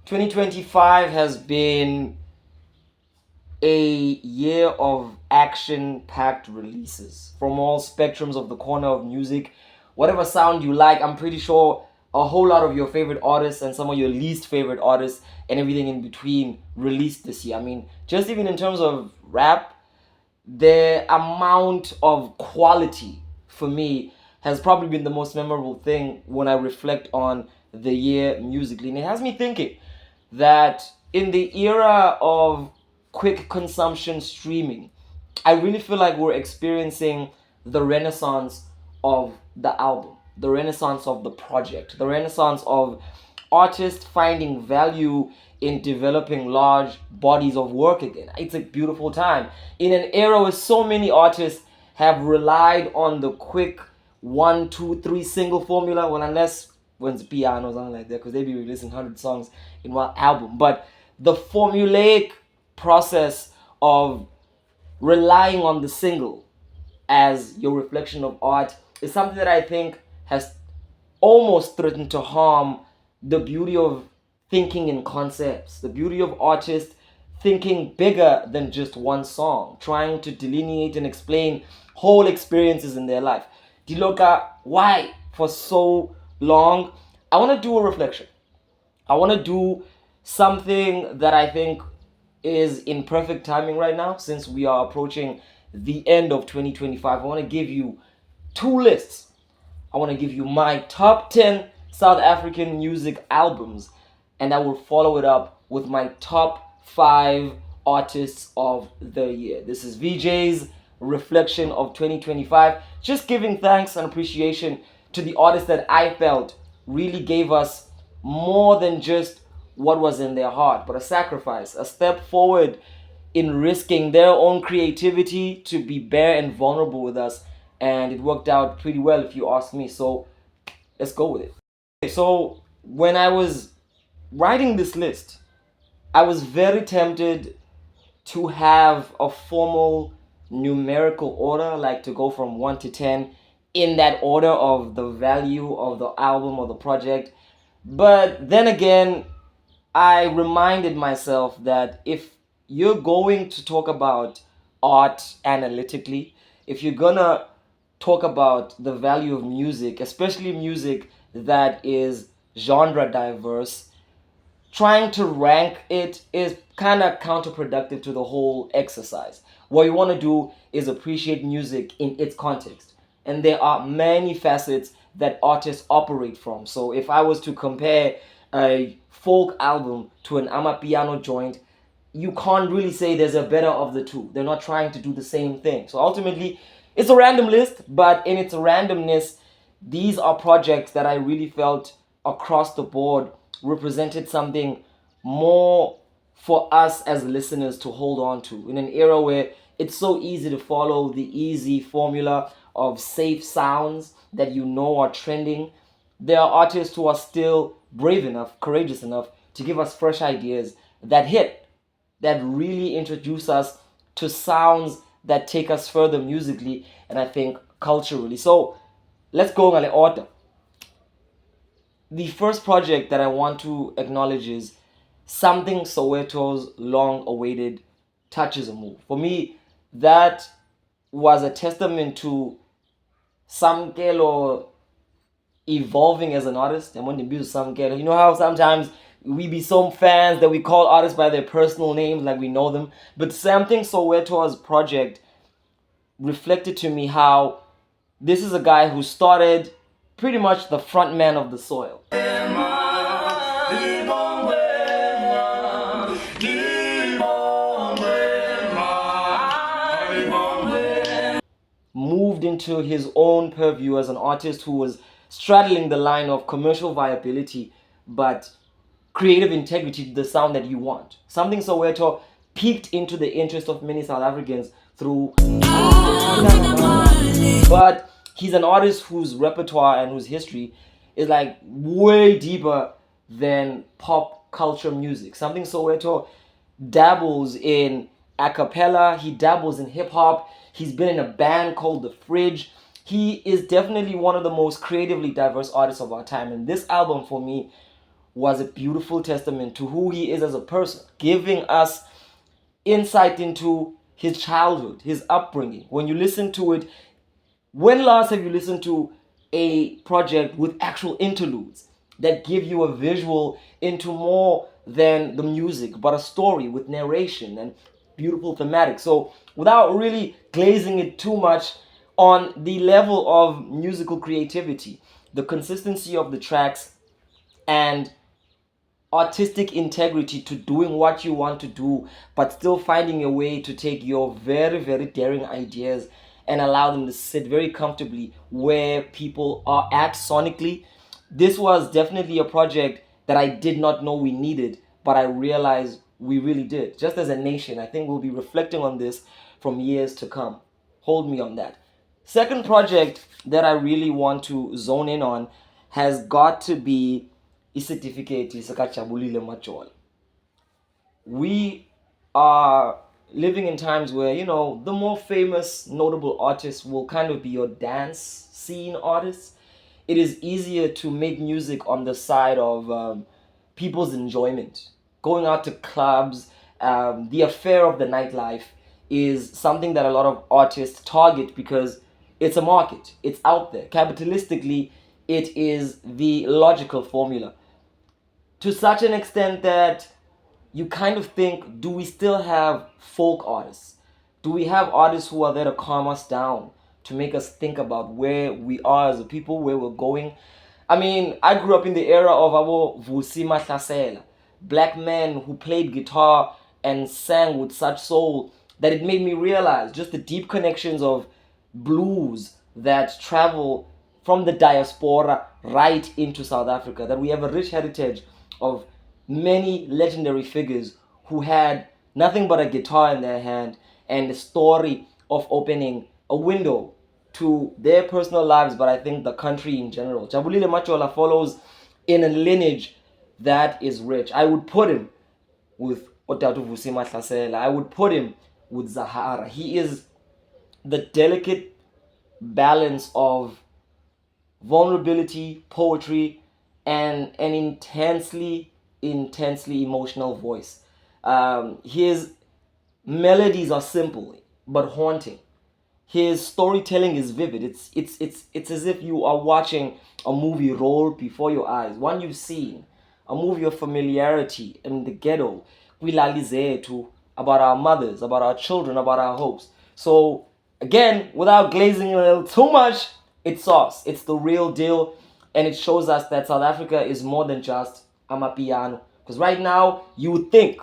2025 has been a year of action-packed releases from all spectrums of the corner of music. Whatever sound you like, I'm pretty sure a whole lot of your favorite artists and some of your least favorite artists and everything in between released this year. I mean, just even in terms of rap, the amount of quality for me has probably been the most memorable thing when I reflect on the year musically. And it has me thinking that in the era of quick consumption streaming, I really feel like we're experiencing the renaissance of the album, the renaissance of the project, the renaissance of artists finding value in developing large bodies of work again. It's a beautiful time. In an era where so many artists have relied on the quick 1, 2, 3 single formula, well, unless when it's piano or something like that, because they be releasing 100 songs in one album. But the formulaic process of relying on the single as your reflection of art is something that I think has almost threatened to harm the beauty of thinking in concepts, the beauty of artists thinking bigger than just one song, trying to delineate and explain whole experiences in their life. Diloka, why for so long? I want to do a reflection. I want to do something that I think is in perfect timing right now since we are approaching the end of 2025. I want to give you two lists. I want to give you my top 10 South African music albums, and I will follow it up with my top 5 artists of the year. This is VJ's reflection of 2025, just giving thanks and appreciation to the artists that I felt really gave us more than just what was in their heart, but a sacrifice, a step forward in risking their own creativity to be bare and vulnerable with us. And it worked out pretty well, if you ask me. So let's go with it. Okay, so when I was writing this list, I was very tempted to have a formal numerical order, like to go from 1 to 10 in that order of the value of the album or the project. But then again, I reminded myself that if you're going to talk about art analytically, if you're gonna talk about the value of music, especially music that is genre diverse, trying to rank it is kind of counterproductive to the whole exercise. What you want to do is appreciate music in its context. And there are many facets that artists operate from. So if I was to compare a folk album to an amapiano joint, you can't really say there's a better of the two. They're not trying to do the same thing. So ultimately, it's a random list, but in its randomness, these are projects that I really felt across the board represented something more for us as listeners to hold on to in an era where it's so easy to follow the easy formula of safe sounds that you know are trending. There are artists who are still brave enough, courageous enough to give us fresh ideas that hit, that really introduce us to sounds that take us further musically and I think culturally. So let's go on the order. The first project that I want to acknowledge is Samthing Soweto's long-awaited Touches a Move. For me, that was a testament to Samkelo evolving as an artist. I want to be Samkelo. You know how sometimes we be some fans that we call artists by their personal names like we know them. But Samthing Soweto's project reflected to me how this is a guy who started pretty much the front man of the soil. Moved into his own purview as an artist who was straddling the line of commercial viability but creative integrity to the sound that you want. Samthing Soweto peeked into the interest of many South Africans through but he's an artist whose repertoire and whose history is like way deeper than pop culture music. Samthing Soweto dabbles in a cappella, he dabbles in hip hop, he's been in a band called The Fridge. He is definitely one of the most creatively diverse artists of our time, and this album for me was a beautiful testament to who he is as a person, giving us insight into his childhood, his upbringing. When you listen to it, when last have you listened to a project with actual interludes that give you a visual into more than the music, but a story with narration and beautiful thematic? So, without really glazing it too much, on the level of musical creativity, the consistency of the tracks, and artistic integrity to doing what you want to do, but still finding a way to take your very, very daring ideas and allow them to sit very comfortably where people are at sonically. This was definitely a project that I did not know we needed, but I realized we really did. Just as a nation, I think we'll be reflecting on this from years to come. Hold me on that. Second project that I really want to zone in on has got to be Isitifiketi Jabulile Majola. We are living in times where, the more famous, notable artists will kind of be your dance scene artists. It is easier to make music on the side of people's enjoyment. Going out to clubs, the affair of the nightlife is something that a lot of artists target because it's a market, it's out there. Capitalistically, it is the logical formula, to such an extent that you kind of think, do we still have folk artists? Do we have artists who are there to calm us down, to make us think about where we are as a people, where we're going? I mean, I grew up in the era of Abo Vusi Mahlasela, black men who played guitar and sang with such soul that it made me realize just the deep connections of blues that travel from the diaspora right into South Africa, that we have a rich heritage of many legendary figures who had nothing but a guitar in their hand and the story of opening a window to their personal lives, but I think the country in general. Jabulile Majola follows in a lineage that is rich. I would put him with Otatu Vusima Hlasela. I would put him with Zahara. He is the delicate balance of vulnerability, poetry, and an intensely emotional voice. His melodies are simple but haunting. His storytelling is vivid. It's as if you are watching a movie roll before your eyes, one you've seen, a movie of familiarity in the ghetto. We to about our mothers, about our children, about our hopes. So again, without glazing it a little too much, it's sauce. It's the real deal, and it shows us that South Africa is more than just amapiano. Because right now, you would think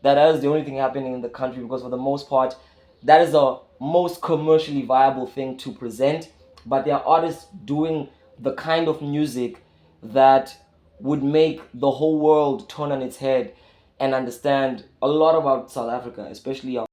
that is the only thing happening in the country, because for the most part, that is the most commercially viable thing to present. But there are artists doing the kind of music that would make the whole world turn on its head and understand a lot about South Africa, especially our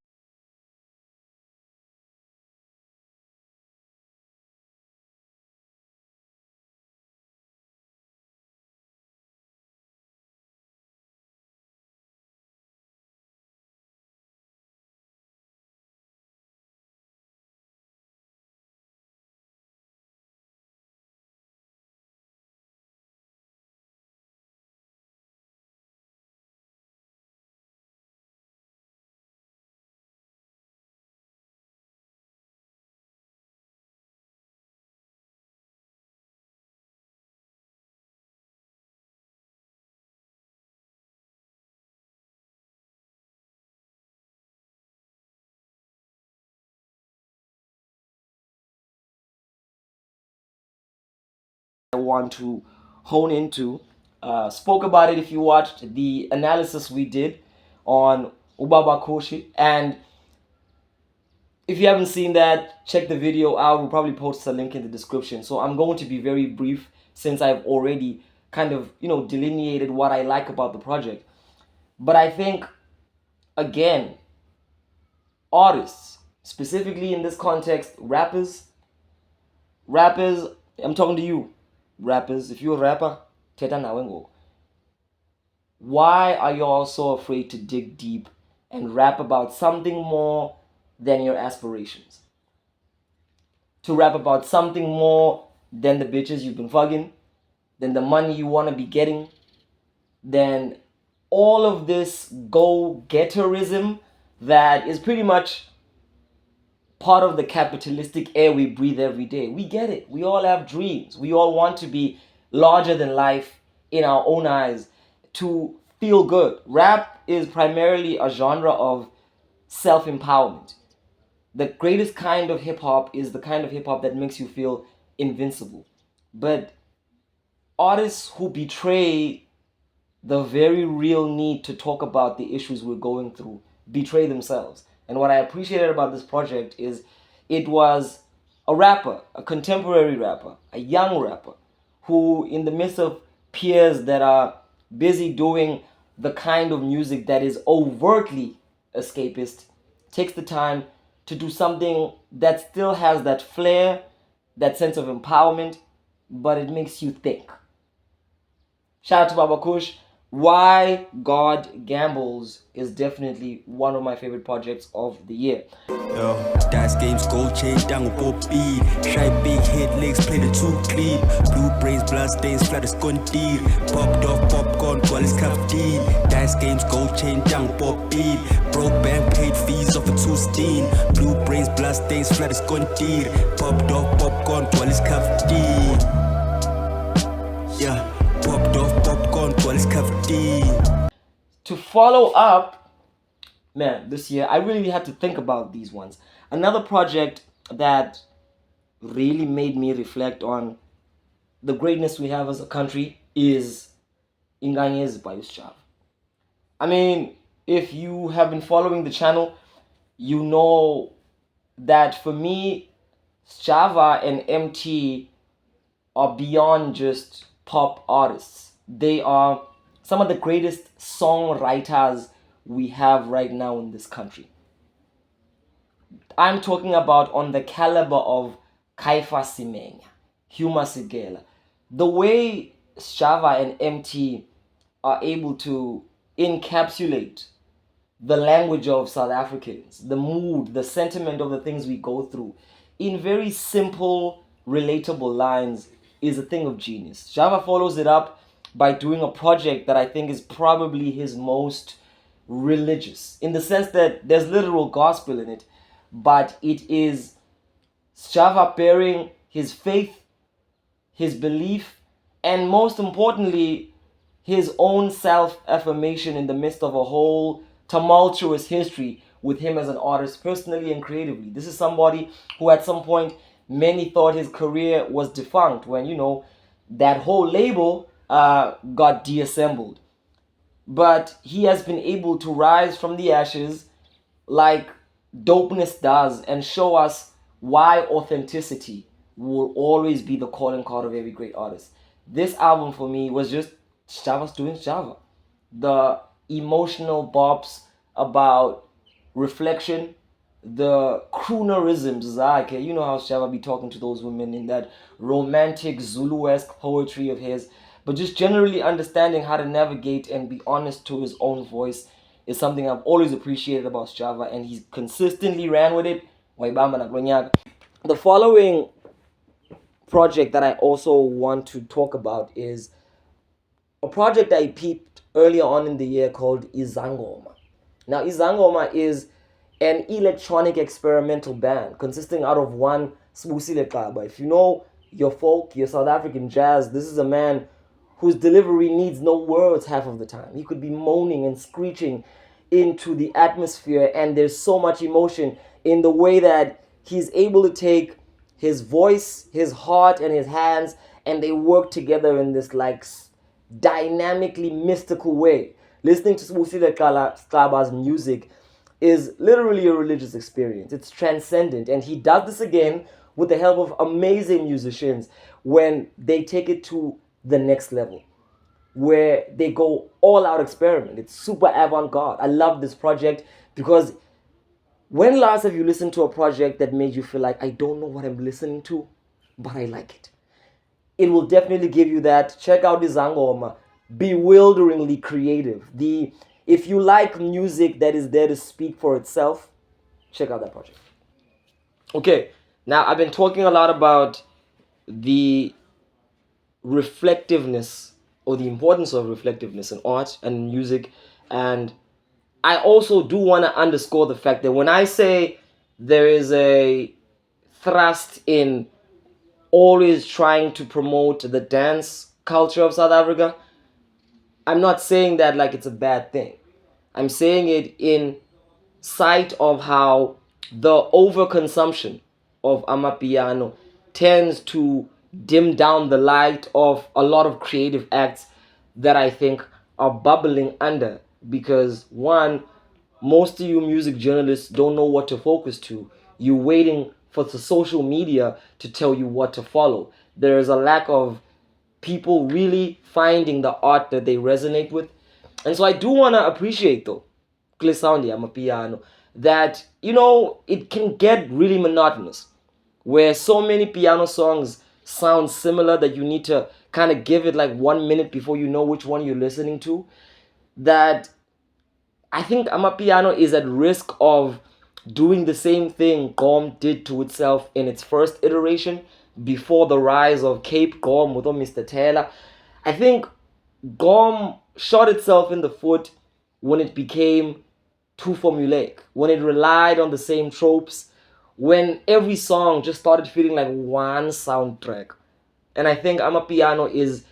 I want to hone into. Spoke about it if you watched the analysis we did on Ubaba KUSHÜ. And if you haven't seen that, check the video out. We'll probably post a link in the description. So I'm going to be very brief since I've already kind of, delineated what I like about the project. But I think, again, artists, specifically in this context, rappers, I'm talking to you, rappers. If you're a rapper, teta nawe ngoku. Why are you all so afraid to dig deep and rap about something more than your aspirations? To rap about something more than the bitches you've been fucking, than the money you want to be getting, than all of this go-getterism that is pretty much part of the capitalistic air we breathe every day. We get it. We all have dreams. We all want to be larger than life in our own eyes, to feel good. Rap is primarily a genre of self-empowerment. The greatest kind of hip-hop is the kind of hip-hop that makes you feel invincible. But artists who betray the very real need to talk about the issues we're going through betray themselves. And what I appreciated about this project is it was a rapper, a contemporary rapper, a young rapper, who, in the midst of peers that are busy doing the kind of music that is overtly escapist, takes the time to do something that still has that flair, that sense of empowerment, but it makes you think. Shout out to Baba Kush. Why God Gambles is definitely one of my favorite projects of the year. Dice games, gold chain, down with Bob B. Shy big head legs, play the two clean. Blue brains, blood stains, flat as deal. Popped off popcorn, qualis caffeine. Dice games, gold chain, down with Bob B. Broke bank, paid fees off a 2 steen. Blue brains, blood stains, flat as deal. Popped off popcorn, qualis caffeine. Yeah. Popped off popcorn, qualis caffeine. To follow up, man, this year I really had to think about these ones. Another project that really made me reflect on the greatness we have as a country is Inkanyezi by Sjava. I mean, if you have been following the channel, you know that for me, Sjava and MT are beyond just pop artists. They are some of the greatest songwriters we have right now in this country. I'm talking about on the caliber of Kc&si, Musiq. The way Sjava and MT are able to encapsulate the language of South Africans, the mood, the sentiment of the things we go through in very simple, relatable lines is a thing of genius. Sjava follows it up by doing a project that I think is probably his most religious, in the sense that there's literal gospel in it, but it is Sjava bearing his faith, his belief, and most importantly, his own self-affirmation in the midst of a whole tumultuous history with him as an artist, personally and creatively. This is somebody who at some point many thought his career was defunct when, you know, that whole label got deassembled. But he has been able to rise from the ashes like dopeness does and show us why authenticity will always be the calling card of every great artist. This album for me was just Sjava's doing Sjava. The emotional bops about reflection, the croonerisms, okay, you know how Sjava be talking to those women in that romantic Zulu-esque poetry of his, but just generally understanding how to navigate and be honest to his own voice is something I've always appreciated about Sjava, and he's consistently ran with it. The following project that I also want to talk about is a project I peeped earlier on in the year called IzangoMa. Now, IzangoMa is an electronic experimental band consisting out of one Bas'tholile. If you know your folk, your South African jazz, this is a man whose delivery needs no words half of the time. He could be moaning and screeching into the atmosphere, and there's so much emotion in the way that he's able to take his voice, his heart, and his hands, and they work together in this like dynamically mystical way. Listening to Bas'tholile's music is literally a religious experience. It's transcendent, and he does this again with the help of amazing musicians when they take it to the next level, where they go all out experiment. It's super avant-garde. I love this project because when last have you listened to a project that made you feel like, I don't know what I'm listening to, but I like it? It will definitely give you that. Check out IzangoMa. Bewilderingly creative. If you like music that is there to speak for itself, check out that project. Okay, now I've been talking a lot about the reflectiveness or the importance of reflectiveness in art and music. And I also do want to underscore the fact that when I say there is a thrust in always trying to promote the dance culture of South Africa, I'm not saying that like it's a bad thing. I'm saying it in sight of how the overconsumption of amapiano tends to dim down the light of a lot of creative acts that I think are bubbling under, because one, most of you music journalists don't know what to focus to. You're waiting for the social media to tell you what to follow. There is a lack of people really finding the art that they resonate with. And so I do want to appreciate, though, Soundy, I'm a piano, that, it can get really monotonous, where so many piano songs sound similar that you need to kind of give it like 1 minute before you know which one you're listening to. That I think Amapiano is at risk of doing the same thing Gqom did to itself in its first iteration before the rise of Cape Gqom with Mr. Taylor. I think Gqom shot itself in the foot when it became too formulaic, when it relied on the same tropes, when every song just started feeling like one soundtrack. And I think Amapiano is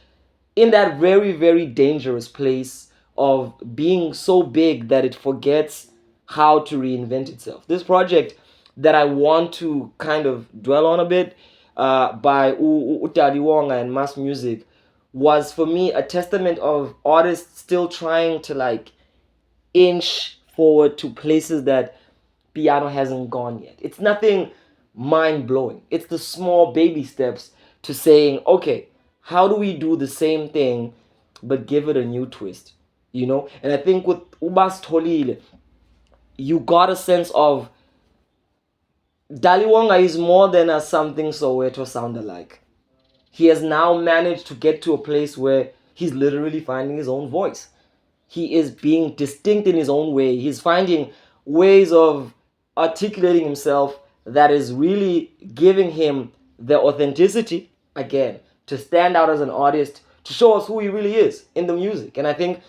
in that very, very dangerous place of being so big that it forgets how to reinvent itself. This project that I want to kind of dwell on a bit, by Daliwonga and Mass Music, was for me a testament of artists still trying to like inch forward to places that piano hasn't gone yet. It's nothing mind blowing. It's the small baby steps to saying, okay, how do we do the same thing but give it a new twist? And I think with Bas'tholile, you got a sense of Daliwonga is more than a something Soweto sound alike. He has now managed to get to a place where he's literally finding his own voice. He is being distinct in his own way. He's finding ways of articulating himself that is really giving him the authenticity, again, to stand out as an artist, to show us who he really is in the music. And I think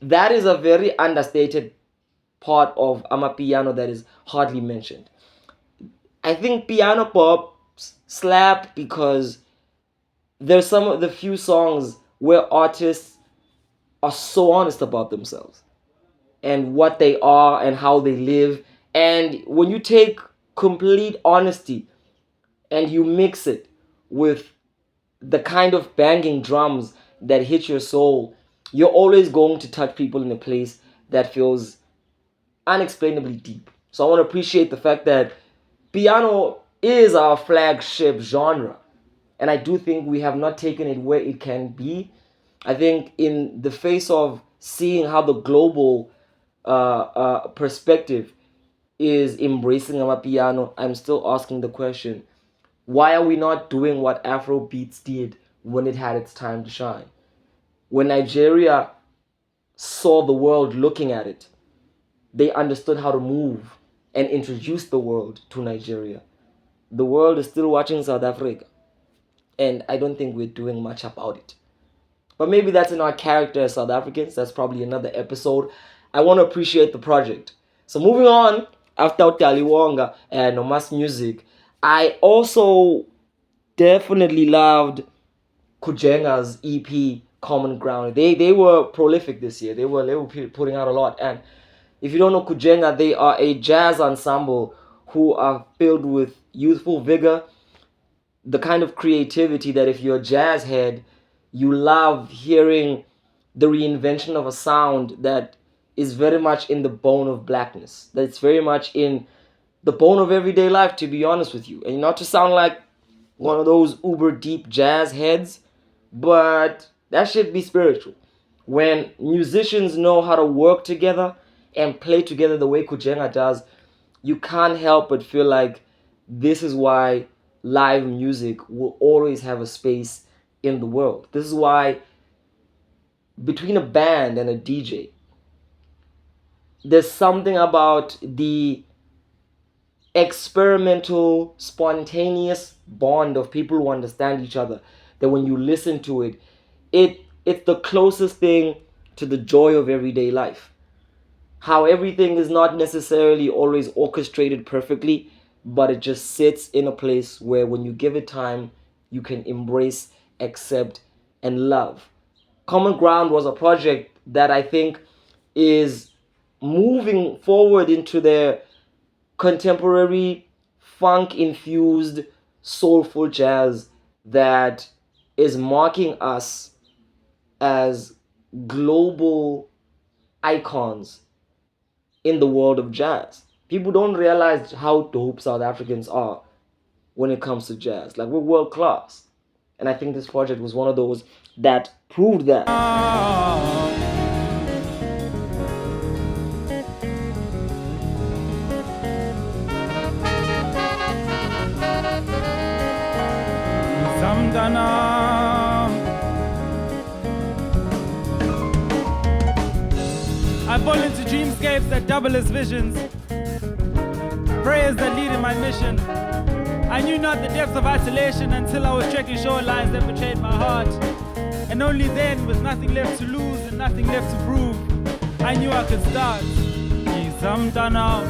that is a very understated part of Amapiano that is hardly mentioned. I think piano pop slap because there's some of the few songs where artists are so honest about themselves and what they are and how they live. And when you take complete honesty and you mix it with the kind of banging drums that hit your soul, you're always going to touch people in a place that feels unexplainably deep. So I want to appreciate the fact that piano is our flagship genre. And I do think we have not taken it where it can be. I think in the face of seeing how the global perspective is embracing Amapiano, I'm still asking the question, why are we not doing what Afro beats did when it had its time to shine? When Nigeria saw the world looking at it, they understood how to move and introduce the world to Nigeria. The world is still watching South Africa, and I don't think we're doing much about it. But maybe that's in our character as South Africans. That's probably another episode. I want to appreciate the project. So moving on, after Daliwonga and Mass Music, I also definitely loved Kujenga's EP Common Ground. They were prolific this year. They were putting out a lot. And if you don't know Kujenga, they are a jazz ensemble who are filled with youthful vigor, the kind of creativity that if you're a jazz head, you love hearing the reinvention of a sound that is very much in the bone of blackness, that's very much in the bone of everyday life, to be honest with you. And not to sound like one of those uber deep jazz heads, but that should be spiritual. When musicians know how to work together and play together the way Kujenga does, you can't help but feel like this is why live music will always have a space in the world. This is why between a band and a DJ, there's something about the experimental, spontaneous bond of people who understand each other that when you listen to it, it it's the closest thing to the joy of everyday life. How everything is not necessarily always orchestrated perfectly, but it just sits in a place where when you give it time, you can embrace, accept, and love. Common Ground was a project that I think is moving forward into their contemporary funk infused soulful jazz that is marking us as global icons in the world of jazz. People don't realize how dope South Africans are when it comes to jazz. Like, we're world class. And I think this project was one of those that proved that. I fall into dreamscapes that double as visions, prayers that lead in my mission. I knew not the depths of isolation until I was trekking shorelines that betrayed my heart. And only then, with nothing left to lose and nothing left to prove, I knew I could start. Izamdana.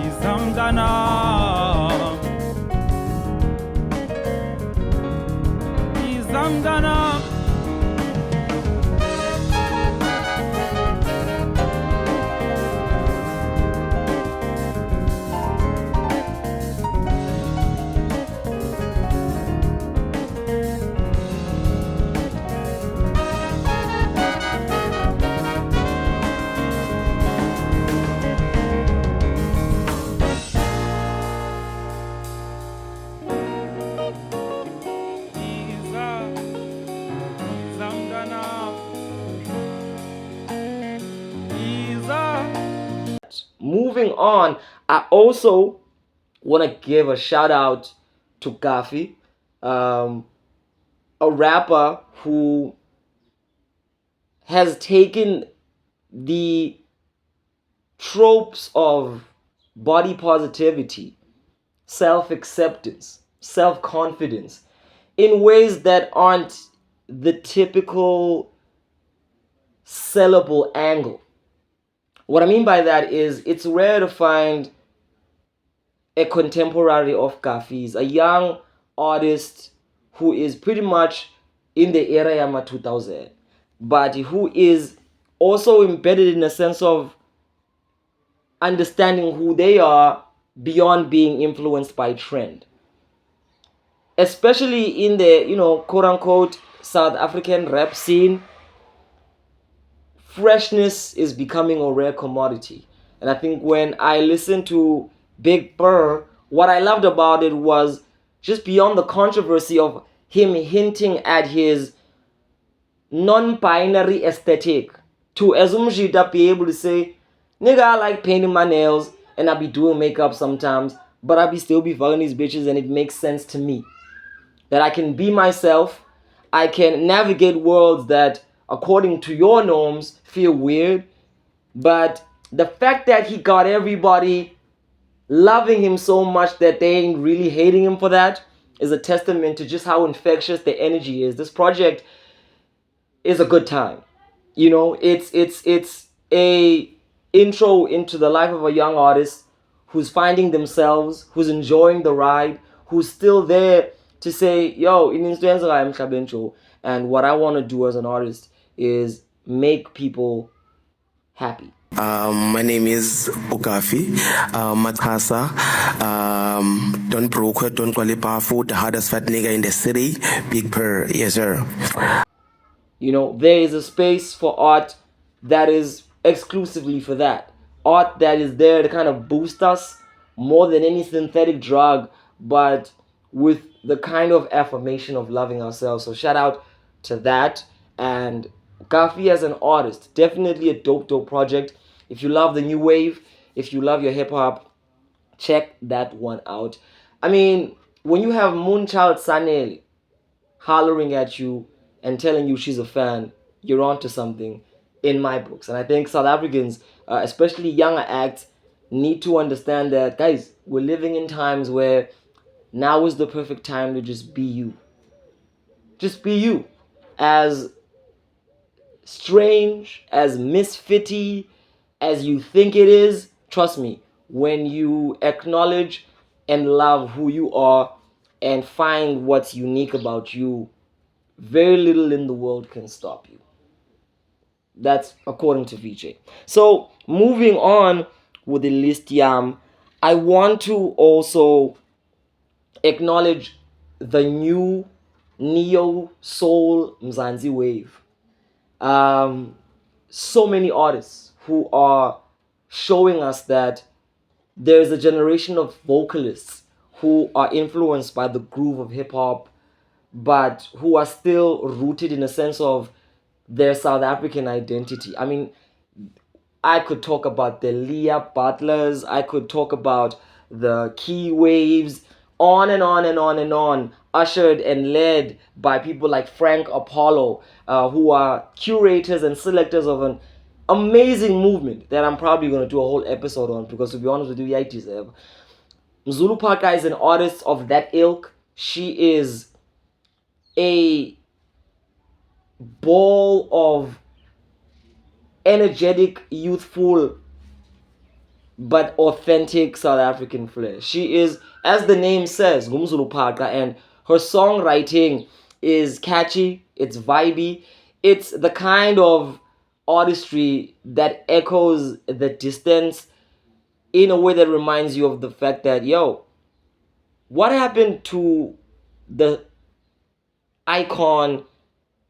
Izamdana. Izamdana. Moving on, I also want to give a shout out to Gaffi, a rapper who has taken the tropes of body positivity, self-acceptance, self-confidence in ways that aren't the typical sellable angle. What I mean by that is it's rare to find a contemporary of Gaffi's, a young artist who is pretty much in the era Yama 2000, but who is also embedded in a sense of understanding who they are beyond being influenced by trend. Especially in the, quote unquote, South African rap scene, freshness is becoming a rare commodity. And I think when I listened to Big Purrr, what I loved about it was just beyond the controversy of him hinting at his non-binary aesthetic, to as Umjita be able to say, nigga, I like painting my nails and I be doing makeup sometimes, but I be still be fucking these bitches and it makes sense to me. That I can be myself, I can navigate worlds that, according to your norms, feel weird. But the fact that he got everybody loving him so much that they ain't really hating him for that is a testament to just how infectious the energy is. This project is a good time. It's a intro into the life of a young artist who's finding themselves, who's enjoying the ride, who's still there to say, yo, and what I want to do as an artist is make people happy. My name is Gaffi, Matasa, don't broke, don't call it powerful, the hardest fat nigga in the city, Big Purrr, yes sir. There is a space for art that is exclusively for that. Art that is there to kind of boost us more than any synthetic drug, but with the kind of affirmation of loving ourselves. So shout out to that. And Gaffi as an artist, definitely a dope project. If you love the new wave, if you love your hip hop, check that one out. I mean, when you have Moonchild Sanele hollering at you and telling you she's a fan, you're onto something in my books. And I think South Africans, especially younger acts, need to understand that, guys, we're living in times where now is the perfect time to just be you. Just be you. As strange, as misfitty as you think it is, trust me, when you acknowledge and love who you are and find what's unique about you, very little in the world can stop you. That's according to VJ. So moving on with the list, I want to also acknowledge the new neo soul Mzansi wave. So many artists who are showing us that there's a generation of vocalists who are influenced by the groove of hip hop, but who are still rooted in a sense of their South African identity. I mean, I could talk about the Leah Butlers, I could talk about the Keyywaves, on and on and on and on, ushered and led by people like Frank Apollo, who are curators and selectors of an amazing movement that I'm probably going to do a whole episode on, because to be honest with you, yeah, it deserve. Mzulu Phaqa is an artist of that ilk. She is a ball of energetic, youthful, but authentic South African flair. She is, as the name says, Umzulu Phaqa, and her songwriting is catchy, it's vibey, it's the kind of artistry that echoes the distance in a way that reminds you of the fact that, yo, what happened to the icon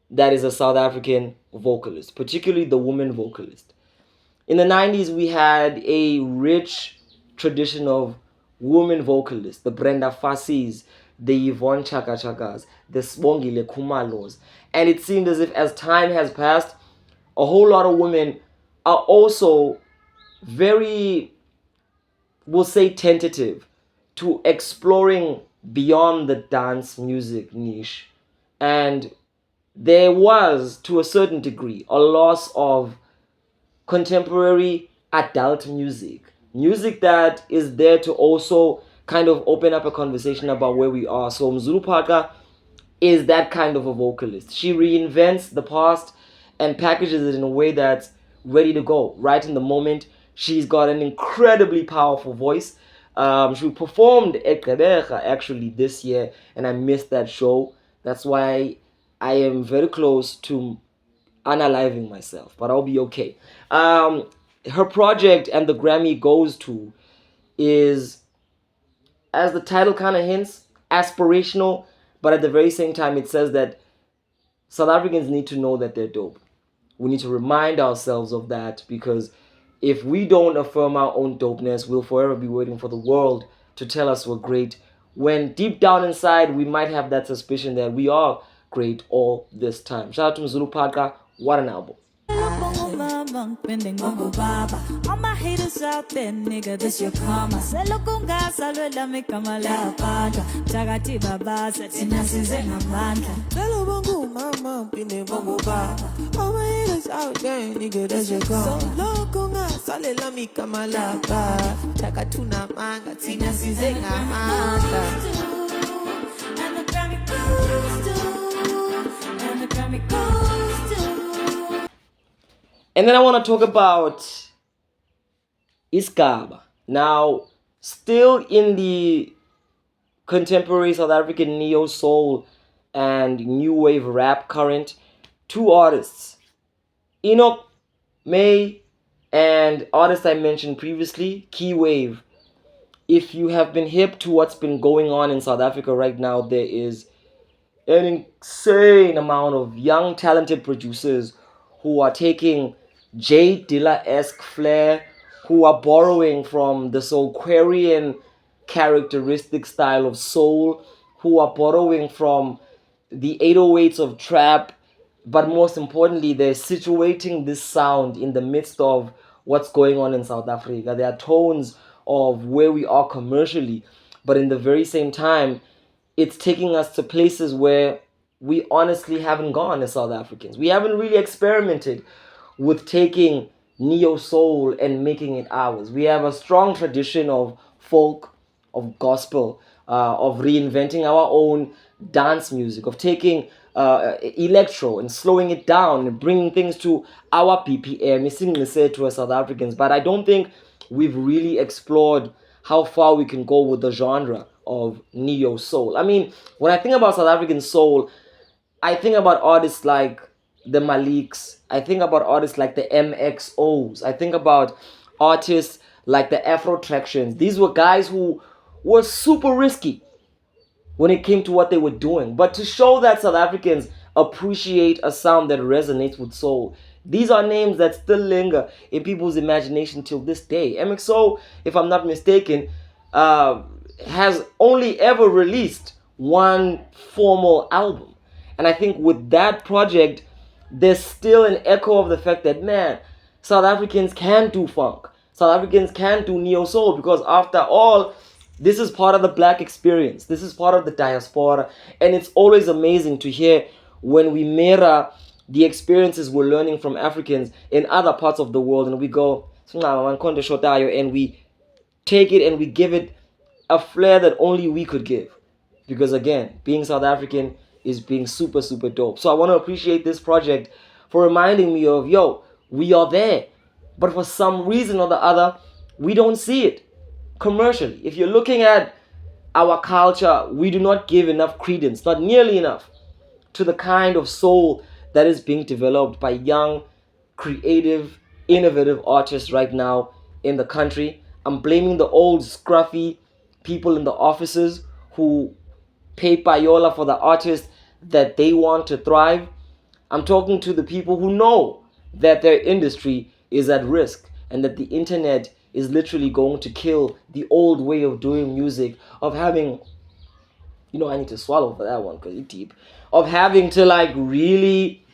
that is a South African vocalist, particularly the woman vocalist? In the 90s, we had a rich tradition of women vocalists, the Brenda Fassies, the Yvonne Chaka Chakas, the Sibongile Khumalos. And it seemed as if as time has passed, a whole lot of women are also very, we'll say, tentative to exploring beyond the dance music niche. And there was, to a certain degree, a loss of contemporary adult music that is there to also kind of open up a conversation about where we are. So Mzulu Phaqa is that kind of a vocalist. She reinvents the past and packages it in a way that's ready to go right in the moment. She's got an incredibly powerful voice. She performed at Gqeberha actually this year, and I missed that show. That's why I am very close to unaliving myself, but I'll be okay. Her project and the Grammy goes to is, as the title kind of hints, aspirational, but at the very same time, it says that South Africans need to know that they're dope. We need to remind ourselves of that, because if we don't affirm our own dopeness, we'll forever be waiting for the world to tell us we're great, when deep down inside, we might have that suspicion that we are great all this time. Shout out to Mzulu Phaqa. What an album. All my haters out there, nigga, this your karma. Selokunga salwela mikama la pata. Tagati baba satina sizenga manta. Daliwonga mama pine bongo baba. All my haters out there, nigga, this your karma. Selokunga salwela mikama la pata. Tagatuna manga tina sizenga manta. And the Grammy goes to, and the Grammy goes to. And then I want to talk about Isigaba. Now, still in the contemporary South African neo soul and new wave rap current, two artists, Enoch Ma and artist I mentioned previously, Keyywav. If you have been hip to what's been going on in South Africa right now, there is an insane amount of young, talented producers who are taking J Dilla-esque flair, who are borrowing from the Soulquarian characteristic style of soul, who are borrowing from the 808s of trap, but most importantly, they're situating this sound in the midst of what's going on in South Africa. There are tones of where we are commercially, but in the very same time, it's taking us to places where we honestly haven't gone as South Africans. We haven't really experimented with taking neo soul and making it ours. We have a strong tradition of folk, of gospel, of reinventing our own dance music, of taking electro and slowing it down and bringing things to our BPM, said to us South Africans. But I don't think we've really explored how far we can go with the genre of neo soul. I mean, when I think about South African soul, I think about artists like the Maliks. I think about artists like the MXOs. I think about artists like the Afro Tractions. These were guys who were super risky when it came to what they were doing. But to show that South Africans appreciate a sound that resonates with soul, these are names that still linger in people's imagination till this day. MXO, if I'm not mistaken, has only ever released one formal album. And I think with that project, there's still an echo of the fact that, man, South Africans can do funk. South Africans can do neo soul, because after all, this is part of the black experience. This is part of the diaspora. And it's always amazing to hear when we mirror the experiences we're learning from Africans in other parts of the world, and we go, and we take it and we give it a flair that only we could give. Because again, being South African is being super, super dope. So I want to appreciate this project for reminding me of, yo, we are there. But for some reason or the other, we don't see it commercially. If you're looking at our culture, we do not give enough credence, not nearly enough, to the kind of soul that is being developed by young, creative, innovative artists right now in the country. I'm blaming the old scruffy people in the offices who pay payola for the artists that they want to thrive. I'm talking to the people who know that their industry is at risk and that the internet is literally going to kill the old way of doing music, of having, I need to swallow for that one because it's deep, of having to like really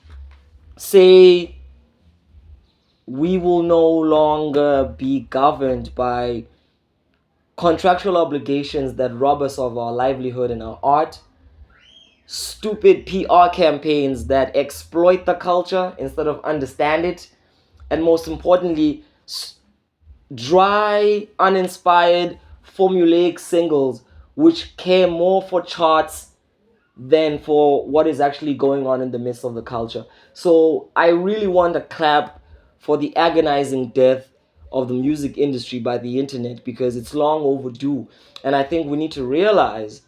say we will no longer be governed by contractual obligations that rob us of our livelihood and our art, stupid PR campaigns that exploit the culture instead of understand it, and most importantly, dry, uninspired, formulaic singles which care more for charts than for what is actually going on in the midst of the culture. So I really want to clap for the agonizing death of the music industry by the internet, because it's long overdue. And I think we need to realize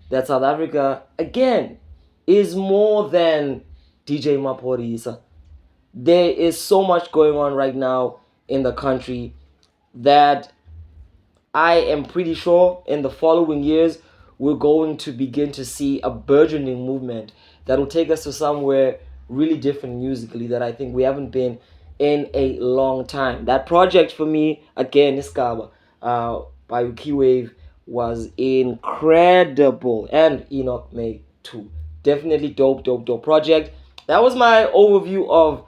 that South Africa, again, is more than DJ Maphorisa. There is so much going on right now in the country that I am pretty sure in the following years we're going to begin to see a burgeoning movement that will take us to somewhere really different musically that I think we haven't been in a long time. That project for me, again, Isigaba, by Keyywav, was incredible, and Enoch made too. Definitely dope project. That was my overview of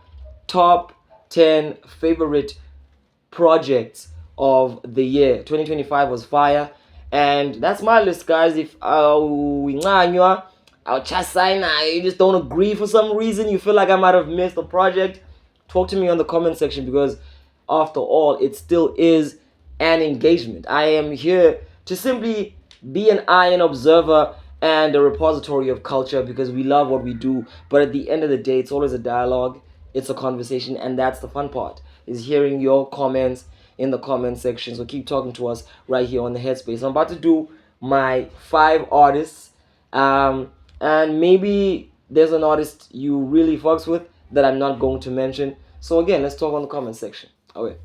top 10 favorite projects of the year. 2025 was fire, and that's my list, guys. If you just don't agree for some reason, you feel like I might have missed a project, talk to me on the comment section, because after all, it still is an engagement. I am here to simply be an eye and observer and a repository of culture, because we love what we do. But at the end of the day, it's always a dialogue, it's a conversation, and that's the fun part, is hearing your comments in the comment section. So keep talking to us right here on the Headspace. I'm about to do my 5 artists, and maybe there's an artist you really fucks with that I'm not going to mention. So again, let's talk on the comment section. Okay.